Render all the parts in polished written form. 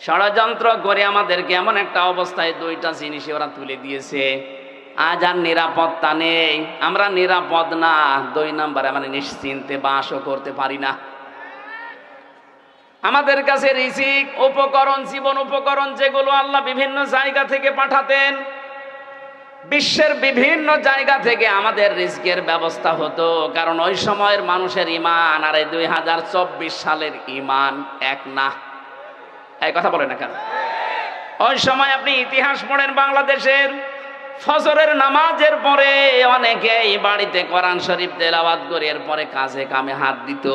ষড়যন্ত্র করে আমাদেরকে এমন একটা অবস্থায় দুইটা জিনিস ওরা তুলে দিয়েছে। আজ আর নিরাপত্তা নেই, আমরা নিরাপদ না। 2 নম্বরে আমরা নিশ্চিন্তে বাসও করতে পারি না। আমাদের কাছে রিজিক, উপকরণ, জীবন উপকরণ যেগুলো আল্লাহ বিভিন্ন জায়গা থেকে পাঠাতেন, বিশ্বের বিভিন্ন জায়গা থেকে আমাদের রিজিকের ব্যবস্থা হতো। কারণ ওই সময়ের মানুষের ঈমান আর এই 2024 সালের ঈমান এক না। এই কথা বলে না কেন? ওই সময় আপনি ইতিহাস পড়েন, বাংলাদেশের ফজরের নামাজের পরে অনেকেই বাড়িতে কোরআন শরীফ তেলাওয়াত করে এরপরে কাজে কামে হাত দিত।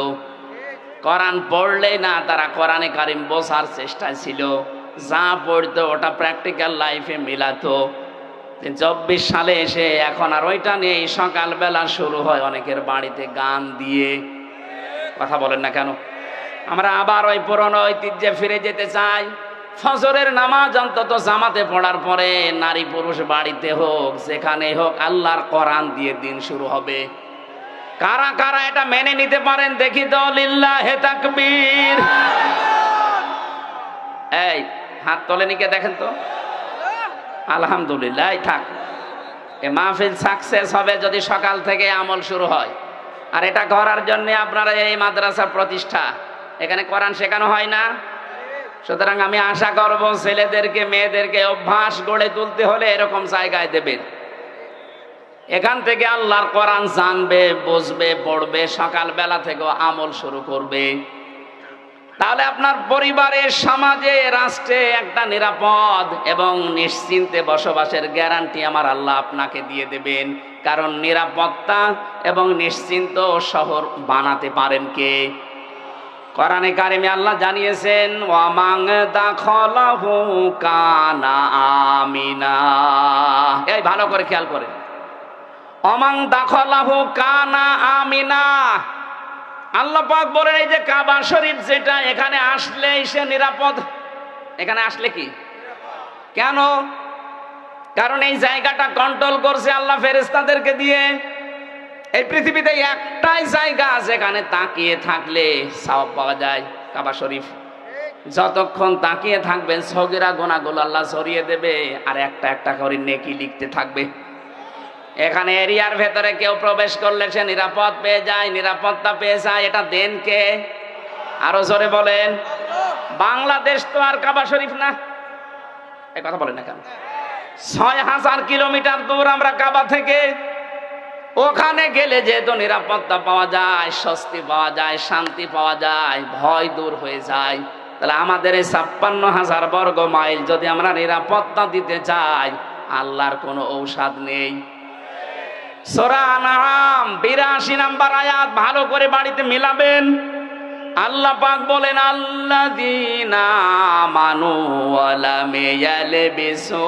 কোরআন পড়লেই না, তারা কোরআনে কারিম বোঝার চেষ্টায় ছিল, যা পড়তো ওটা প্র্যাকটিক্যাল লাইফে মিলাতো। 24 সালে এসে এখন আর ওইটা নেই। সকালবেলা শুরু হয় অনেকের বাড়িতে গান দিয়ে। কথা বলেন না কেন? আমরা আবার ওই পুরনো ঐতিহ্যে ফিরে যেতে চাই। ফজরের নামাজ অন্তত জামাতে পড়ার পরে নারী পুরুষ বাড়িতে হোক, যেখানে হোক, আল্লাহর কোরআন দিয়ে দিন শুরু হবে। কারা কারা এটা মেনে নিতে পারেন দেখি তো? লিল্লাহে তাকবীর। এই হাত তোলেনি কে দেখেন তো? আলহামদুলিল্লাহ। থাক, এ মাহফিল সাকসেস হবে যদি সকাল থেকে আমল শুরু হয়। আর এটা করার জন্য আপনারা এই মাদ্রাসা প্রতিষ্ঠা, এখানে কোরআন শেখানো হয় না। সুতরাং আমি আশা করব ছেলেদেরকে মেয়েদেরকে অভ্যাস গড়ে তুলতে হলে এরকম জায়গায় দেবেন। এখান থেকে আল্লাহর কোরআন জানবে, বুঝবে, পড়বে, সকালবেলা থেকেও আমল শুরু করবে। তাহলে আপনার পরিবারে, সমাজে, রাষ্ট্রে একটা নিরাপদ এবং নিশ্চিন্তে বসবাসের গ্যারান্টি আমার আল্লাহ আপনাকে দিয়ে দেবেন। কারণ নিরাপত্তা এবং নিশ্চিন্ত শহর বানাতে পারেন কে? কোরআনে কারিমে আল্লাহ জানিয়েছেন, ওয়ামাং দাখালাহু কানা আমিনা। এই ভালো করে খেয়াল করেন, ওয়ামাং দাখালাহু কানা আমিনা। আল্লাহ পাক বলেন, এই যে কাবা শরীফ যেটা, এখানে আসলে সে নিরাপদ। এখানে আসলে কি কেন? কারণ এই জায়গাটা কন্ট্রোল করছে আল্লাহ ফেরেশতাদেরকে দিয়ে। এই পৃথিবীতে একটাই জায়গা যেখানে তাকিয়ে থাকলে সওয়াব পাওয়া যায়, কাবা শরীফ। যতক্ষণ তাকিয়ে থাকবেন সগীরা গুনাহগুলো আল্লাহ সরিয়ে দেবে, আর একটা একটা করে নেকি লিখতে থাকবে। এখানে এরিয়ার ভেতরে কেউ প্রবেশ করলে সে নিরাপদ পেয়ে যায়, নিরাপত্তা পেয়ে যায়। এটা দেন কে? আরো জোরে বলেন। বাংলাদেশ তো আর কাবা শরীফ না। এই কথা বলেন না কেন? 6000 কিলোমিটার দূর আমরা কাবা থেকে। ওখানে গেলে যেহেতু নিরাপত্তা পাওয়া যায়, স্বস্তি পাওয়া যায়, শান্তি পাওয়া যায়, ভয় দূর হয়ে যায়। তাহলে আমাদের এই 56,000 বর্গ মাইল যদি আমরা নিরাপত্তা দিতে চাই, আল্লাহর কোনো ঔষধ নেই। সূরা আনআম 82 নম্বর আয়াত ভালো করে বাড়িতে মিলাবেন। আল্লাহ পাক বলেন, আল্লাযীনা আমানু ওয়া লাম ইয়ালবিসু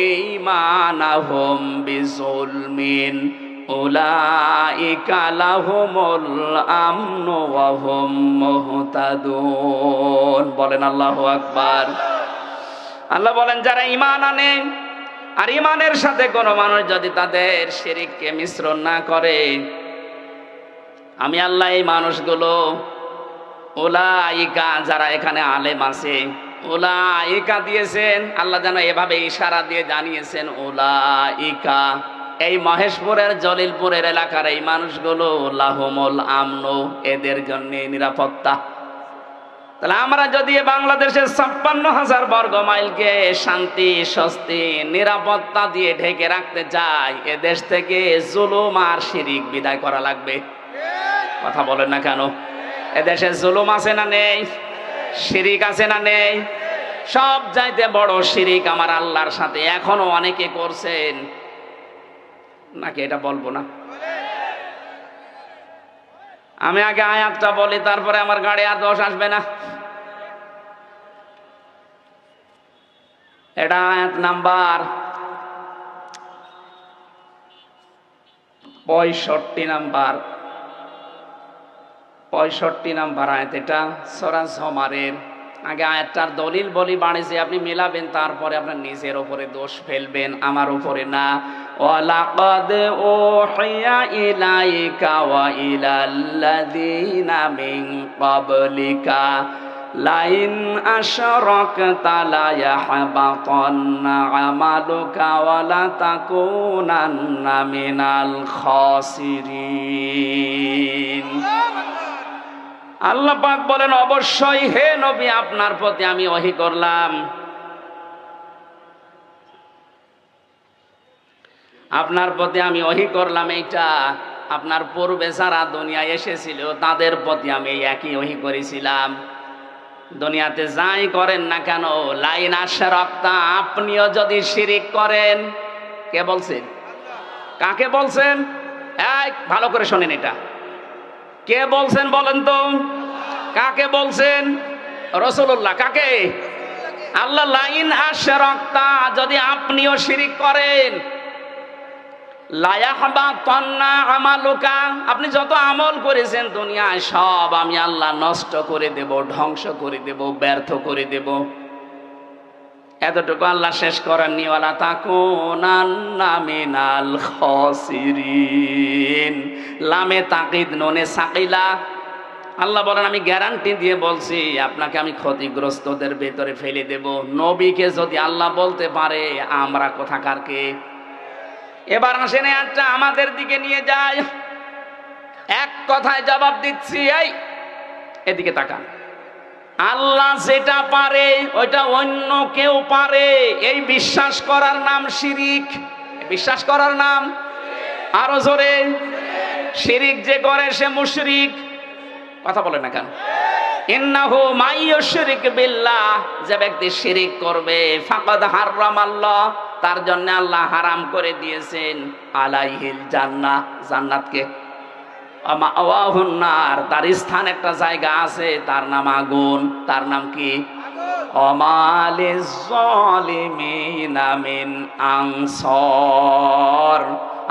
ঈমানাহুম বিযুলমিন উলাইকা লাহুমুল আমনু ওয়া হুম মুহতাদুন। বলেন আল্লাহু আকবার। আল্লাহ বলেন, যারা ঈমান আনে আর ঈমানের সাথে কোনো মানুষ যদি তাদের শিরককে মিশ্রণ না করে, আমি আল্লাহ এই মানুষগুলো, উলাইকা, যারা এখানে আলেম আছে, উলাইকা দিয়েছেন আল্লাহ যেন এভাবে ইশারা দিয়ে জানিয়েছেন, উলাইকা, এই মহেশপুরের জলিলপুরের এলাকার এই মানুষগুলো, লাহুমুল আমনু, এদের জন্য নিরাপত্তা। তাহলে আমরা যদি বাংলাদেশের 56,000 বর্গ মাইলকে শান্তি, স্বস্তি, নিরাপত্তা দিয়ে ঢেকে রাখতে চাই, এ দেশ থেকে জুলুম আর শিরিক বিদায় করা লাগবে। কথা বলেন না কেন? এদেশে জুলুম আছে না নেই? শিরিক আছে না নেই? সব চাইতে বড় শিরিক আমার আল্লাহর সাথে এখনো অনেকে করছেন। নাকি এটা বলবো না? আমি আগে আয়াতটা বলি, তারপরে আমার গাড়ি আর দোষ আসবে না। এটা আয়াত নাম্বার 65 নাম্বার, 65 নাম্বার আয়াত। এটা সূরা জুমারের। আগে আয়াতটার দলিল বলি, বাণিজ্যে আপনি মিলাবেন, তারপরে আপনার নিজের উপরে দোষ ফেলবেন, আমার উপরে না। ওয়ালাকাদ উহিয়া ইলাইকা ওয়া ইলাল্লাযীনা মিন ক্বাবলিকা লাইন আশরাকতা লা ইয়াহবাতান্না আমালুকা ওয়া লা তাকুনান্না মিনাল খাসিরিন। আল্লাহ পাক বলেন, অবশ্যই হে নবী, আপনার প্রতি আমি ওহী করলাম, আপনার প্রতি আমি ওহী করলাম। এইটা আপনার পূর্বে যারা দুনিয়ায় এসেছিল তাদের প্রতি আমি একই ওহী করেছিলাম। দুনিয়াতে যাই করেন না কেন, লাইন আশরাকতা, আপনিও যদি শিরিক করেন, কে বলছেন? কাকে বলছেন? এই ভালো করে শোনেন, এটা কে বলছেন বলেন তো? কাকে বলছেন? রাসূলুল্লাহ। কাকে? আল্লাহ। লাইন আশরাকতা, যদি আপনিও শিরিক করেন, লা ইয়াহবাতান্না আমালুকা, আপনি যত আমল করেছেন দুনিয়ায় সব আমি আল্লাহ নষ্ট করে দেব, ধ্বংস করে দেব, ব্যর্থ করে দেব। এতটুকু আল্লাহ শেষ করেননি, ওয়ালা তাকুনান্না মিনাল খাসিরিন। লামে তাকিদ নুনে সাকিলা। আল্লাহ বলেন, আমি গ্যারান্টি দিয়ে বলছি, আপনাকে আমি ক্ষতিগ্রস্তদের ভেতরে ফেলে দেব। নবীকে যদি আল্লাহ বলতে পারে, আমরা কোথাকার কে? এবার আসেন, একটা আমাদের দিকে নিয়ে যায়। এক কথায় জবাব দিচ্ছি, এই এদিকে তাকান। আল্লাহ যেটা পারে ওইটা অন্য কেউ পারে, এই বিশ্বাস করার নাম শিরিক। বিশ্বাস করার নাম, আরো জোরে, শিরিক যে করে সে মুশরিক। কথা বলে না কেন? ইন্নাহু মাইয়ুশরিক বিল্লাহ, যে ব্যক্তি শিরিক করবে, ফাকাদ হারামাল্লাহ, তার জন্য আল্লাহ হারাম করে দিয়েছেন আলাইহিল জান্নাহ, জান্নাতকে, মাওয়াহুন নার, তার স্থান একটা জায়গা আছে, তার নাম আগুন। তার নাম কি? ওমালিজ জালিমিনা মিন আনসার।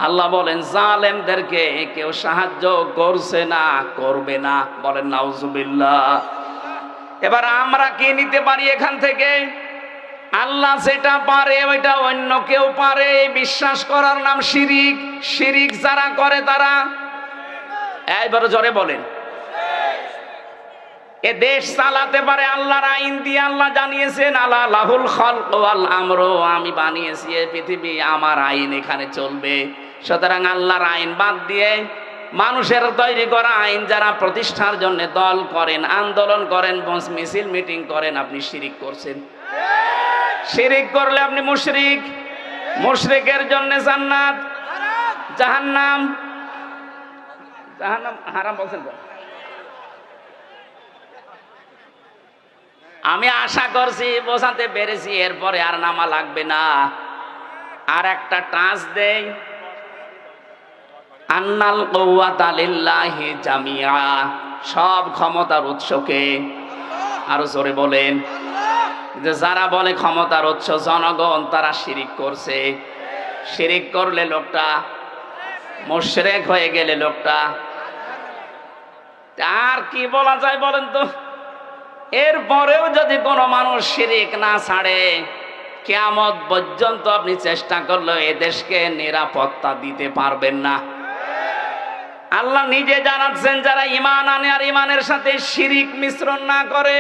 আল্লাহ বলেন, জালেমদেরকে কেউ সাহায্য করছে না, করবে না। বলেন নাউজুবিল্লাহ। এবার আমরা কি নিতে পারি এখান থেকে? আল্লাহ যেটা পারে ওইটা অন্য কেউ পারে, বিশ্বাস করার নাম শিরিক। শিরিক যারা করে তারা, এইবার জোরে বলেন, এ দেশ চালাতে পারে আল্লাহর আইন দিয়ে। আল্লাহ জানিয়েছেন, আলা লাহুল খালকু ওয়াল আমরু, আমি বানিয়েছি এই পৃথিবী, আমার আইন এখানে চলবে। সুতরাং আল্লাহর আইন বাদ দিয়ে মানুষের তৈরি করা আইন যারা প্রতিষ্ঠার জন্য দল করেন, আন্দোলন করেন, মিছিল মিটিং করেন, আপনি শিরিক করছেন। শিরিক করলে আপনি মুশরিক। মুশরিকের জন্য জান্নাত, জাহান্নাম। জাহান্নাম হারাম বলছেন। আমি আশা করছি বোঝাতে পেরেছি, এরপরে আর নামা লাগবে না। আর একটা টাচ দেই, আন্নাল কুওয়াতা লিল্লাহি জামিআ, সব ক্ষমতার উৎসকে। আরো জোরে বলেন, যে যারা বলে ক্ষমতার উৎস জনগণ, তারা শিরিক করছে। শিরিক করলে লোকটা মুশরিক হয়ে গেলে লোকটা, আর কি বলা যায় বলেন তো? এরপরেও যদি কোনো মানুষ শিরিক না ছাড়ে, কিয়ামত পর্যন্ত আপনি চেষ্টা করলে এ দেশকে নিরাপত্তা দিতে পারবেন না। আল্লাহ নিজে জানাচ্ছেন, যারা ঈমান আনে আর ঈমানের সাথে শিরিক মিশ্রণ না করে,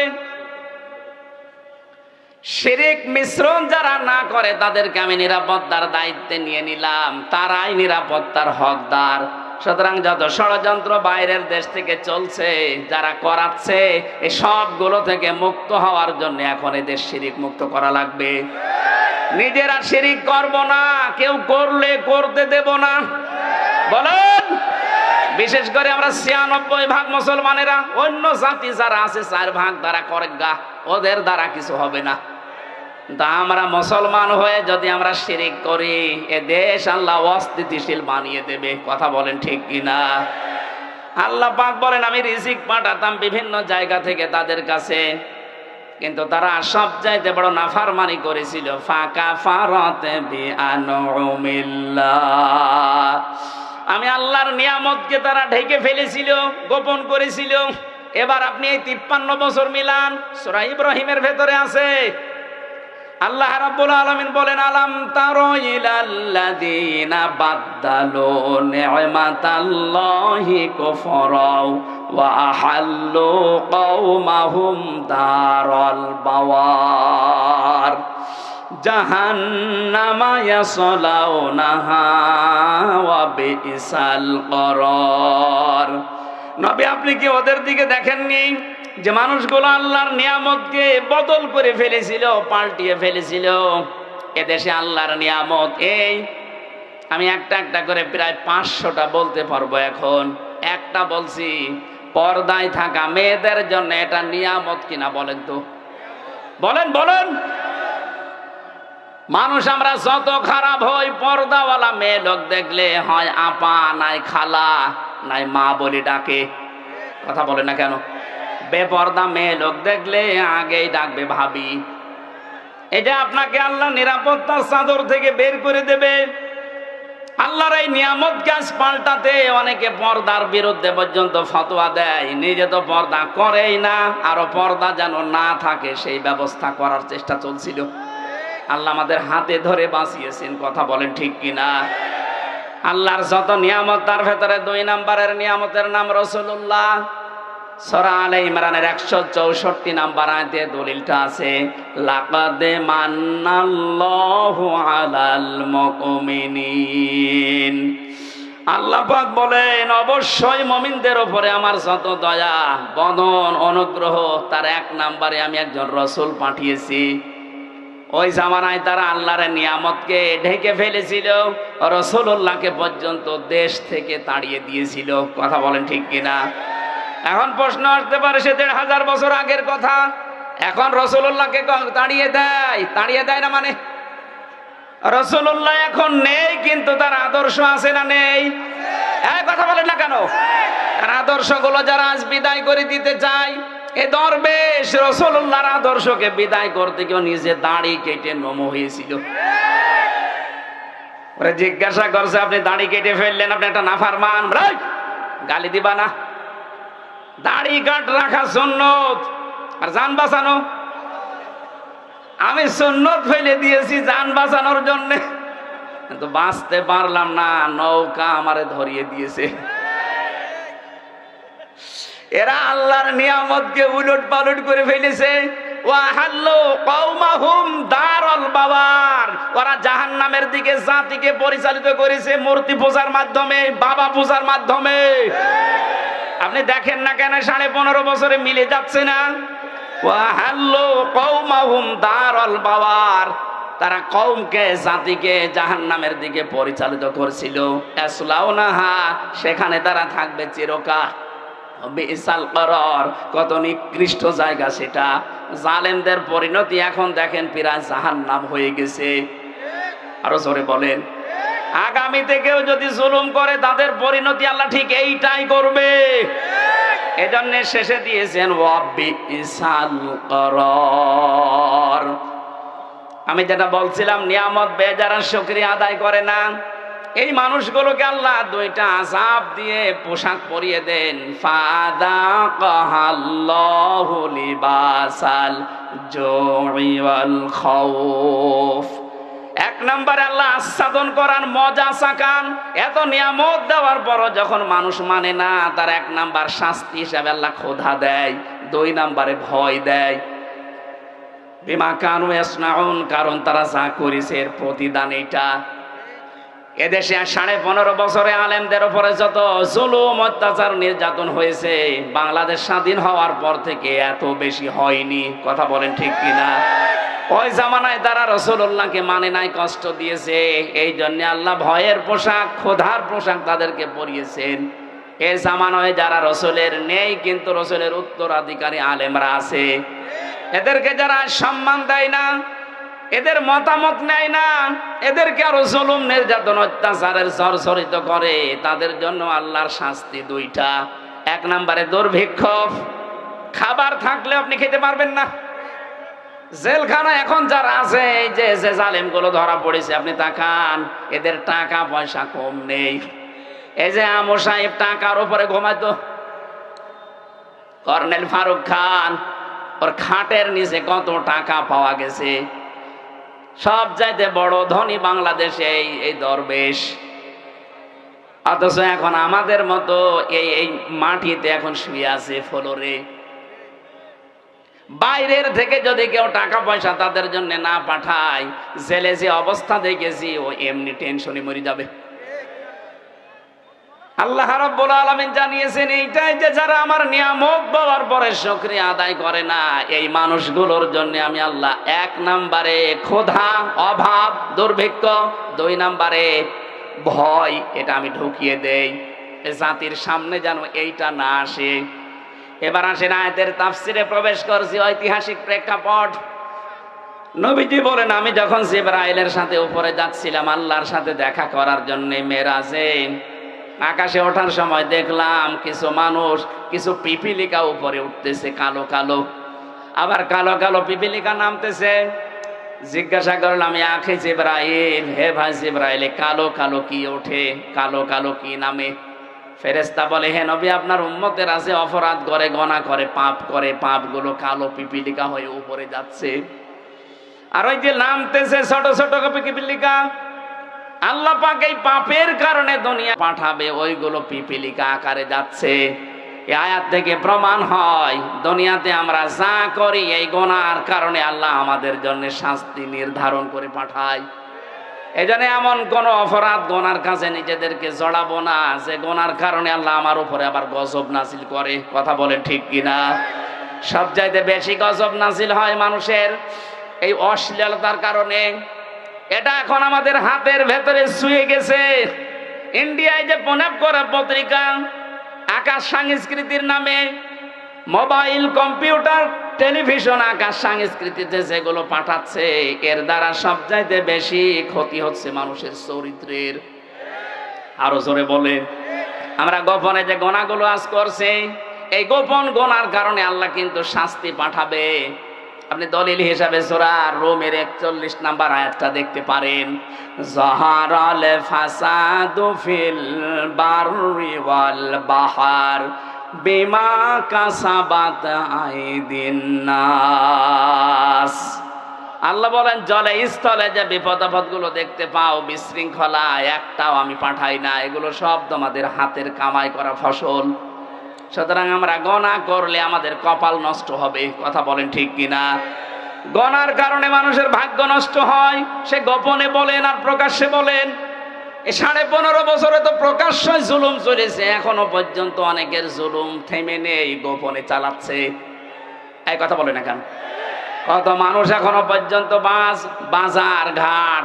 শিরিক মিশ্রণ যারা না করে, তাদেরকে আমি নিরাপত্তার দায়িত্বে নিয়ে নিলাম, তারাই নিরাপত্তার হকদার। সুতরাং যত ষড়যন্ত্র বাইরের দেশ থেকে চলছে, যারা করাচ্ছে, এই সবগুলো থেকে মুক্ত হওয়ার জন্য এখন এদের শিরিক মুক্ত করা লাগবে। নিজেরা শিরিক করব না, কেউ করলে করতে দেব না। বলেন, বিশেষ করে আমরা ৯৬% মুসলমানেরা, অন্য জাতি যারা আছে ৪% দ্বারা করে গা, ওদের দ্বারা কিছু হবে না। তা আমরা মুসলমান হয়ে যদি আমরা শিরিক করি, এ দেশ আল্লাহ অস্থিতিশীল বানিয়ে দেবে। কথা বলেন ঠিক কিনা? আল্লাহ পাক বলেন, আমি রিজিক পাঠাতাম বিভিন্ন জায়গা থেকে তাদের কাছে, কিন্তু তারা সব চাইতে বড় নাফরমানি করেছিল। ফাকাফারাত বিআনউমিল্লাহ, আমি আল্লাহর নিয়ামতকে তারা ঢেকে ফেলেছিল, গোপন করেছিল। এবার আপনি এই ৫৩ বছর মিলান, সূরা ইব্রাহিমের ভেতরে আছে, আল্লাহ রাব্বুল আলামিন বলেন, আলাম তারা ইলাল্লাযীনা বাদদালু নি'মাতাল্লাহি কুফরা ওয়া আহাল্লু কওমাহুম দারাল বাওয়ার জাহান্নামা ইয়াসলাউনাহা ওয়া বিইসাল করার। নবী, আপনি কি ওদের দিকে দেখেননি যে মানুষগুলো আল্লাহর নিয়ামতকে বদল করে ফেলেছিল, পাল্টিয়ে ফেলেছিল? এদেশে আল্লাহর নিয়ামত এই, আমি একটা একটা করে প্রায় 500টা বলতে পারবো এখন। একটা বলছি, পর্দায় থাকা মেয়েদের জন্য এটা নিয়ামত কিনা বলেন তো, বলেন বলেন। মানুষ আমরা যত খারাপ হই, পর্দাওয়ালা মেয়ে লোক দেখলে হয় আপা, নাই খালা, নাই মা বলি ডাকে। কথা বলে না কেন? বেপর্দা মেয়ে লোক দেখলে আগেই ডাকবে ভাবি। এই যে আপনাকে আল্লাহ নিরাপত্তার চাদর থেকে বের করে দেবে। আল্লাহর এই নিয়ামত গাছ পাল্টাতে অনেকে পর্দার বিরুদ্ধে পর্যন্ত ফতোয়া দেয়, নিজে তো পর্দা করেই না, আরো পর্দা যেন না থাকে সেই ব্যবস্থা করার চেষ্টা চলছিল। আল্লাহ আমাদের হাতে ধরে বাঁচিয়েছেন। কথা বলেন ঠিক কিনা? আল্লাহর যত নিয়ামত, তার ভেতরে 2 নম্বরের নিয়ামতের নাম রাসূলুল্লাহ। সূরা আলে ইমরানের 164 নম্বর আয়াতে দলিলটা আছে, লাকাদ মান্নাল্লাহু আলাল মুমিনিন। আল্লাহ পাক বলেন, অবশ্যই মুমিনদের উপরে আমার যত দয়া, বদন, অনুগ্রহ, তার 1 নম্বরে আমি একজন রাসূল পাঠিয়েছি। ওই জামানায় তারা আল্লাহর নিয়ামতকে ঢেকে ফেলেছিল, রাসূলুল্লাহকে পর্যন্ত দেশ থেকে তাড়িয়ে দিয়েছিল। কথা বলেন ঠিক কিনা? এখন প্রশ্ন আসতে পারে, সে 1500 বছর আগের কথা, এখন রাসূলুল্লাহকে তাড়িয়ে দেয়? তাড়িয়ে দেয় না মানে, রাসূলুল্লাহ এখন নেই, কিন্তু তার আদর্শ আছে না নেই? এই কথা বলেন না কেন? তার আদর্শগুলো যারা আজ বিদায় করে দিতে চায়, এ দরবেশ রাসূলুল্লাহর আদর্শকে বিদায় করতে গিয়ে নিজে দাড়ি কেটে নম হয়েছিল। ওরা জিজ্ঞাসা করছে, আপনি দাড়ি কেটে ফেললেন, আপনি একটা নাফরমান, গালি দিবা না? দাড়ি কাট রাখা সুন্নত, আর জান বাঁচানো। আমি সুন্নত ফেলে দিয়েছি জান বাঁচানোর জন্য, কিন্তু বাঁচতে পারলাম না, নৌকা আমারে ধরিয়ে দিয়েছে। এরা আল্লাহর নিয়ামতকে উলট পালট করে ফেলেছে। ওয়াহাল্লু কওমাহুম দারাল বাওয়ার, ওরা জাহান্নামের দিকে জাতিকে পরিচালিত করেছে মূর্তি পূজার মাধ্যমে, বাবা পূজার মাধ্যমে। আপনি দেখেন না কেন 15.5 বছরে মিলে যাচ্ছে না? ওয়াহাল্লু কওমাহুম দারাল বাওয়ার, তারা কওমকে, জাতিকে জাহান্নামের দিকে পরিচালিত করছিল। ইয়াসলাউনাহা, সেখানে তারা থাকবে চিরকাল। বিইসাল করার, কত নিকৃষ্ট জায়গা সেটা। জালেমদের পরিণতি এখন দেখেন প্রায় জাহান্নাম হয়ে গেছে। আরো জোরে বলেন। আগামীতে কেউ যদি জুলুম করে, তাদের পরিণতি আল্লাহ ঠিক এইটাই করবে। এজন্য শেষে দিয়েছেন ওয়া বিইসাল করার। আমি যেটা বলছিলাম, নিয়ামত বেজারা শুকরিয়া আদায় করে না, এই মানুষগুলোকে আল্লাহ 2টা আযাব দিয়ে পোশাক পরিয়ে দেন। ফাযাকাহাল্লাহু লিবাসাল জুই ওয়াল খাউফ। 1 নম্বরে আল্লাহ আস্বাদন করান, মজা চাকান। এত নিয়ামত দেওয়ার পরও যখন মানুষ মানে না, তার 1 নাম্বার শাস্তি হিসাবে আল্লাহ ক্ষুধা দেয়, 2 নম্বরে ভয় দেয়। বিমা কানু ইয়াসনাউন, কারণ তারা যা করেছে এর প্রতিদান এটা। এদেশে 15.5 বছরে আলেমদের উপরে যত জুলুম, অত্যাচার, নির্যাতন হয়েছে, বাংলাদেশ স্বাধীন হওয়ার পর থেকে এত বেশি হয়নি। কথা বলেন ঠিক কিনা? ওই জামানায় তারা রাসূলুল্লাহকে মানে নাই, কষ্ট দিয়েছে। এই জন্য আল্লাহ ভয়ের পোশাক, ক্ষুধার পোশাক তাদেরকে পরিয়েছেন। এই জামানায় যারা রাসূলের নেই, কিন্তু রাসূলের উত্তরাধিকারী আলেমরা আছে, এদেরকে যারা সম্মান দেয় না, এদের মতামত নেয় না, এদেরকে আরো জুলুম, নির্যাতন, অত্যাচারের জর্জরিত করে, তাদের জন্য আল্লাহর শাস্তি 2টা। 1 নম্বরে দুর্ভিক্ষ, খাবার থাকলে আপনি খেতে পারবেন না। জেলখানা এখন যারা আছে, এই যে জালেমগুলো ধরা পড়েছে, আপনি তাকান, এদের টাকা পয়সা কম নেই। এই যে আমর সাহেব টাকার উপরে ঘুমাইতো, কর্নেল ফারুক খান, ওর খাটের নিচে কত টাকা পাওয়া গেছে। সব চাইতে বড় ধনী বাংলাদেশে এই দরবেশ, অথচ এখন আমাদের মতো এই মাটিতে এখন শুয়ে আছে ফ্লোরে। বাইরের থেকে যদি কেউ টাকা পয়সা তাদের জন্য না পাঠায়, জেলে যে অবস্থা দেখেছি ও এমনি টেনশনে মরে যাবে। আল্লাহ রাব্বুল আলামিন জানিয়েছেন এইটাই যে যারা আমার নিয়ামত পাওয়ার পরে শুকরিয়া আদায় করে না, এই মানুষগুলোর জন্য আমি আল্লাহ 1 নম্বরে ক্ষুধা, অভাব, দুর্ভিক্ষ, 2 নম্বরে ভয়, এটা আমি ঢুকিয়ে দেই জাতির সামনে যেন এইটা না আসে। এবার আসেন আয়াতের তাফসিরে প্রবেশ করছি, ঐতিহাসিক প্রেক্ষাপট। নবীজি বলেন, আমি যখন জিবরাইলের সাথে উপরে যাচ্ছিলাম আল্লাহর সাথে দেখা করার জন্য মেরাজে, আকাশে ওঠার সময় দেখলাম কিছু মানুষ, কিছু পিপিলিকা উপরে উঠতেছে কালো কালো, আবার কালো কালো পিপিলিকা নামতেছে। জিজ্ঞাসা করলাম, আখে জিবরাইল, হে ভাই জিবরাইল, কালো কালো কি ওঠে, কালো কালো কি নামে? ফেরেশতা বলে, হে নবী, আপনার উম্মতের আছে অপরাধ করে, গুনাহ করে, পাপ করে, পাপগুলো কালো পিপিলিকা হয়ে উপরে যাচ্ছে। আর ওই যে নামতেছে ছোট ছোট পিপিলিকা, আল্লাহ পাক এই পাপের কারণে দুনিয়া পাঠাবে, ওইগুলো পিপিলিকা আকারে যাচ্ছে। এই আয়াত থেকে প্রমাণ হয় দুনিয়াতে আমরা যা করি এই গুনার কারণে আল্লাহ আমাদের জন্য শাস্তি নির্ধারণ করে পাঠায়। এজন্য এমন কোন অপরাধ গুনার কাছে নিজেদেরকে জড়াবো না যে গুনার কারণে আল্লাহ আমার উপরে আবার গজব নাজিল করে। কথা বলেন ঠিক কিনা? সবচাইতে বেশি গজব নাজিল হয় মানুষের এই অশ্লীলতার কারণে। এটা এখন আমাদের হাতের ভেতরে শুয়ে গেছে। ইন্ডিয়ায় যে প্রণব করা পত্রিকা আকাশ সংস্কৃতির নামে, মোবাইল, কম্পিউটার, টেলিভিশন আকাশ সংস্কৃতিতে যেগুলো পাঠাচ্ছে, এর দ্বারা সবচাইতে বেশি ক্ষতি হচ্ছে মানুষের চরিত্রের। আরো জোরে বলে, আমরা গোপনে যে গোনাগুলো আজ করছি, এই গোপন গোনার কারণে আল্লাহ কিন্তু শাস্তি পাঠাবে। আপনি দলিল হিসাবে সূরা রুমের 41 নম্বর আয়াতটা দেখতে পারেন, যাহারাল ফাসাদু ফিল বাররি ওয়াল বাহার বিমা কাসাবাত আইদিন নাস। আল্লাহ বলেন, জলে স্থলে যে বিপদ আপদগুলো দেখতে পাও, বিশৃঙ্খলা, একটাও আমি পাঠাই না, এগুলো সব তোমাদের হাতের কামাই করা ফসল। সুতরাং আমরা গোনা করলে আমাদের কপাল নষ্ট হবে। কথা বলেন ঠিক কিনা? গোনার কারণে মানুষের ভাগ্য নষ্ট হয়, সে গোপনে বলেন আর প্রকাশ্যে বলেন। এই 15.5 বছরে তো প্রকাশ্যে জুলুম চলেছে, এখনো পর্যন্ত অনেকের জুলুম থেমে নেই, গোপনে চালাচ্ছে। এই কথা বলে না কেন? কত মানুষ এখনো পর্যন্ত বাজার ঘাট,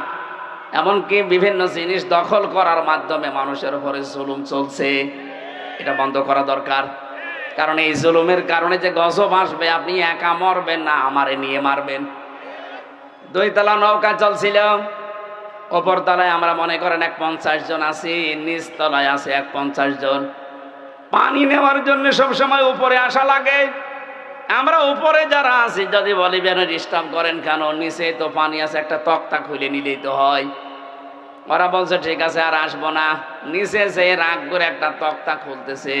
এমনকি বিভিন্ন জিনিস দখল করার মাধ্যমে মানুষের উপরে জুলুম চলছে। এটা বন্ধ করা দরকার। কারণ এই জুলুমের কারণে যে গজব আসবে, আপনি একা মরবেন না, আমারে নিয়ে মারবেন। 2 তলা নৌকা চলছিল, ওপর তলায় আমরা মনে করেন 50 জন আছি, নিচ তলায় আছে 50 জন। পানি নেওয়ার জন্য সবসময় উপরে আসা লাগে। আমরা উপরে যারা আছি যদি বলি যেন ডিস্টার্ব করেন কেন, নিচে তো পানি আছে, একটা তক্তা খুলে নিলেই তো হয়। ওরা বলছে ঠিক আছে আর আসবো না, নিচে যে রাগ করে একটা তক্তা খুলতেছে।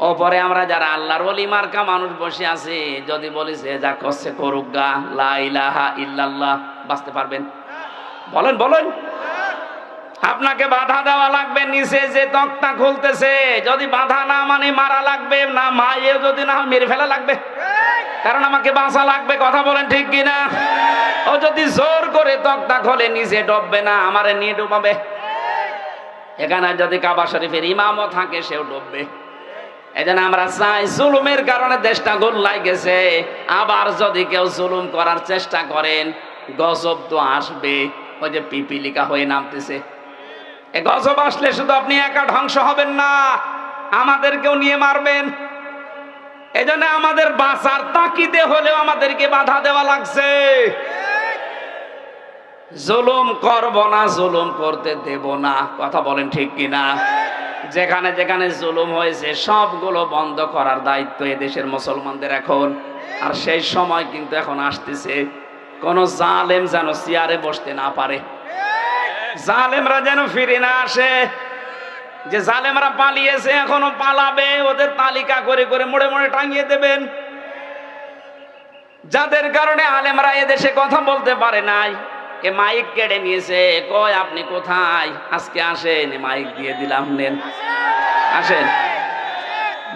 ওপরে আমরা যারা আল্লাহর ওলি মার্কা মানুষ বসে আছি, যদি বলি সে যা করছে করুক গা, লা ইলাহা ইল্লাল্লাহ, বাঁচতে পারবেন? বলেন বলেন। আপনাকে বাধা দেওয়া লাগবে, নিচে যে তক্তা খুলতেছে যদি বাধা না মানে মারা লাগবে, না মায়ে যদি না মেরে ফেলা লাগবে, কারণ আমাকে বাঁচা লাগবে। কথা বলেন ঠিক কিনা? ও যদি জোর করে তক্তা খোলে নিচে ডুববে না, আমারে নিয়ে ডুবাবে। এখানে যদি কাবা শরীফের ইমামও থাকে সেও ডুববে। এজন্য আমরা চাই, জুলুমের কারণে দেশটা গোল্লায় গেছে, আবার যদি কেউ জুলুম করার চেষ্টা করেন গজব তো আসবে। ওই যে পিপিলিকা হয়ে নামতেছে, এই গজব আসলে শুধু আপনি একা ধ্বংস হবেন না, আমাদেরকেও নিয়ে মারবেন। এজন্য আমাদের বাঁচার তাকিদে হলেও আমাদেরকে বাধা দেওয়া লাগছে। জুলুম করব না, জুলুম করতে দেব না। কথা বলেন ঠিক কিনা? যেখানে যেখানে জুলুম হয়েছে সবগুলো বন্ধ করার দায়িত্ব এদেশের মুসলমানদের এখন। আর সেই সময় কিন্তু এখন আসতেছে, কোন জালেম যেন চেয়ারে বসতে না পারে, জালেমরা যেন ফিরে না আসে। যে জালেমরা পালিয়েছে এখনো পালাবে, ওদের তালিকা করে করে মোড়ে মোড়ে টাঙিয়ে দেবেন। যাদের কারণে আলেমরা এদেশে কথা বলতে পারে নাই, এ মাইক কেড়ে নিয়েছে, কয় আপনি কোথায়, আজকে আসেন, মাইক দিয়ে দিলাম, নেন আসেন,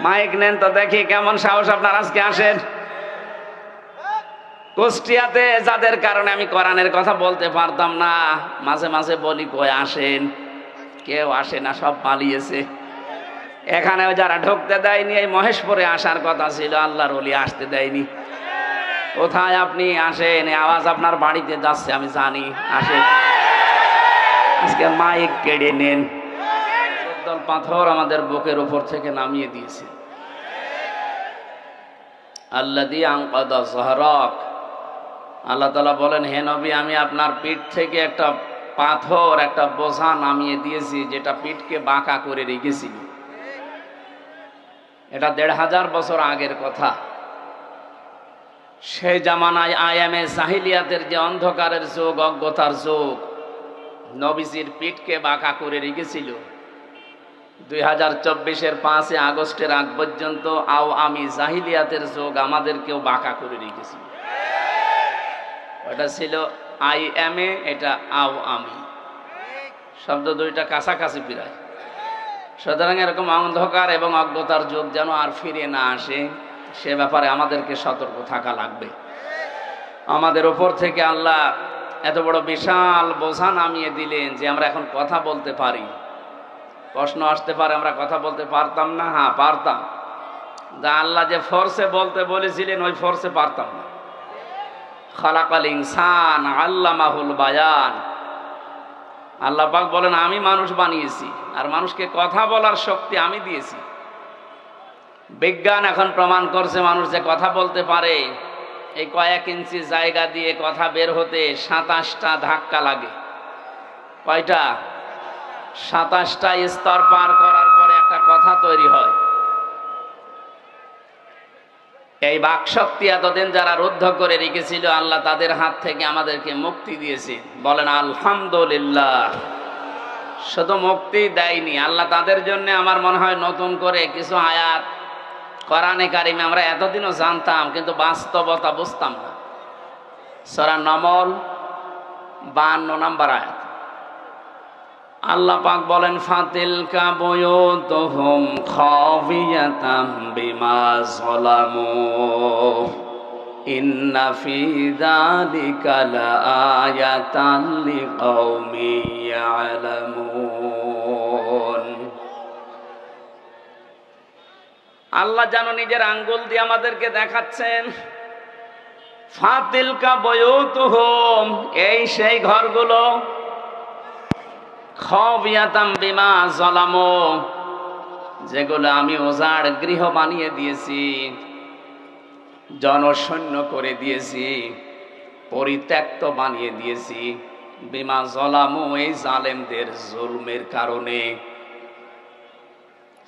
মাইক নেন তো দেখি কেমন সাহস আপনার, আজকে আসেন। কুষ্টিয়াতে যাদের কারণে আমি কোরআনের কথা বলতে পারতাম না, মাঝে মাঝে বলি কই আসেন, কেউ আসে না, সব পালিয়েছে। এখানেও যারা ঢুকতে দেয়নি, এই মহেশপুরে আসার কথা ছিল, আল্লাহর ওলি আসতে দেয়নি। কোথায় আপনি, আসেন, এই আওয়াজ আপনার বাড়িতে যাচ্ছে আমি জানি, আসেন। আজকে মাইক কেড়ে নেন, দল পাথর আমাদের বুকের উপর থেকে নামিয়ে দিয়েছে। আল্লাযী আনকাযা যহরাক, আল্লাহ তাআলা বলেন, হে নবী, আমি আপনার পিঠ থেকে একটা পাথর, একটা বোঝা নামিয়ে দিয়েছি, যেটা পিঠকে বাঁকা করে রেখেছিল। এটা ১৫০০ বছর আগের কথা। সেই জামানায় আয়ামে জাহিলিয়াতের যে অন্ধকারের যুগ, অজ্ঞতার যুগ, নবীজির পিঠকে বাঁকা করে রেখেছিল। 2024-এর 5 আগস্টের আগ পর্যন্ত আমি জাহিলিয়াতের যুগ আমাদেরকেও বাঁকা করে রেখেছিল। ওটা ছিল IMA, এটা আমি, শব্দ দুইটা কাছাকাছি প্রায়। সুতরাং এরকম অন্ধকার এবং অজ্ঞতার যুগ যেন আর ফিরে না আসে, সে ব্যাপারে আমাদেরকে সতর্ক থাকা লাগবে। আমাদের উপর থেকে আল্লাহ এত বড় বিশাল বোঝা নামিয়ে দিলেন যে আমরা এখন কথা বলতে পারি। প্রশ্ন আসতে পারে, আমরা কথা বলতে পারতাম না? হ্যাঁ পারতাম। যা আল্লাহ যে ফোর্সে বলতে বলেছিলেন, ওই ফোর্সে পারতাম না। খালাকাল ইনসান আল্লামাহুল বায়ান। আল্লাহ পাক বলেন, আমি মানুষ বানিয়েছি, আর মানুষকে কথা বলার শক্তি আমি দিয়েছি। বিজ্ঞান এখন প্রমাণ করছে মানুষ যে কথা বলতে পারে। এই কয়েক ইঞ্চি জায়গা দিয়ে কথা বের হতে 27টা ধাক্কা লাগে। কয়টা? 27টা স্তর পার করার পরে একটা কথা তৈরি হয়। এই বাকশক্তি এতদিন যারা রুদ্ধ করে রেখেছিল, আল্লাহ তাদের হাত থেকে আমাদেরকে মুক্তি দিয়েছে। বলেন আলহামদুলিল্লাহ। শুধু মুক্তি দেয়নি, আল্লাহ তাদের জন্য আমার মনে হয় নতুন করে কিছু আয়াত কোরআনে কারিমে আমরা এতদিনও জানতাম, কিন্তু বাস্তবতা বুঝতাম না। সূরা নমল 52 নম্বর আয়াত, আল্লাহ পাক বলেন, ফাতিলকা বুয়ুতুহুম খাফিয়াতাম বিমা যালামু ইন্না ফি যালিকা লাআয়াতান লিকাউমিন ইয়ালামুন। আল্লাহ যেন নিজের আঙ্গুল দিয়ে আমাদেরকে দেখাচ্ছেন, ফাতিলকা বুয়ুতুহুম, এই সেই ঘরগুলো, খাবিয়াতাম বিমা যালামু, যেগুলো আমি উজাড় গৃহ বানিয়ে দিয়েছি, জনশূন্য করে দিয়েছি, পরিত্যক্ত বানিয়ে দিয়েছি। বিমা যালামু, এই জালেমদের জুলমের কারণে।